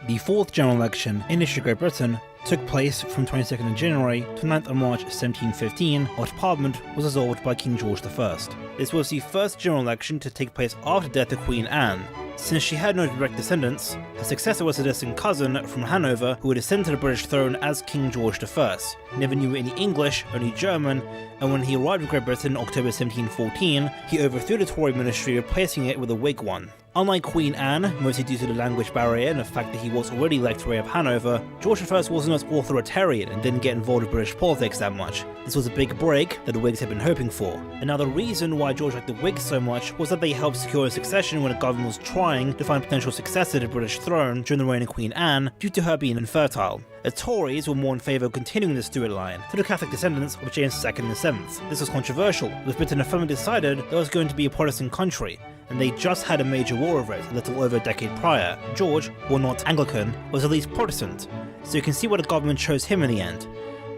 The fourth general election in history of Great Britain took place from 22nd of January to 9th of March 1715, after Parliament was dissolved by King George I. This was the first general election to take place after the death of Queen Anne. Since she had no direct descendants, her successor was a distant cousin from Hanover who would ascend to the British throne as King George I. He never knew any English, only German, and when he arrived in Great Britain in October 1714, he overthrew the Tory ministry, replacing it with a Whig one. Unlike Queen Anne, mostly due to the language barrier and the fact that he was already Elector of Hanover, George I wasn't as authoritarian and didn't get involved in British politics that much. This was a big break that the Whigs had been hoping for. Another reason why George liked the Whigs so much was that they helped secure a succession when the government was trying to find a potential successor to the British throne during the reign of Queen Anne due to her being infertile. The Tories were more in favour of continuing the Stuart line through the Catholic descendants of James II and VII. This was controversial, with Britain firmly decided that it was going to be a Protestant country, and they just had a major war over it a little over a decade prior. George, while not Anglican, was at least Protestant, so you can see why the government chose him in the end.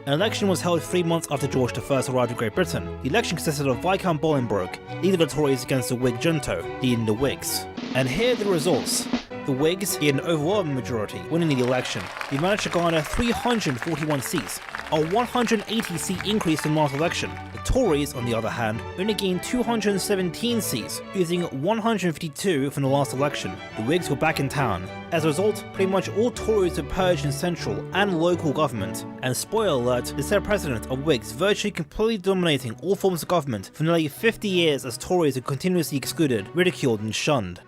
An election was held 3 months after George I arrived in Great Britain. The election consisted of Viscount Bolingbroke leading the Tories against the Whig junto, leading the Whigs. And here are the results. The Whigs had an overwhelming majority, winning the election. They managed to garner 341 seats, a 180-seat increase from last election. The Tories, on the other hand, only gained 217 seats, losing 152 from the last election. The Whigs were back in town. As a result, pretty much all Tories were purged in central and local government. And spoiler alert, the said president of Whigs virtually completely dominating all forms of government for nearly 50 years as Tories were continuously excluded, ridiculed and shunned.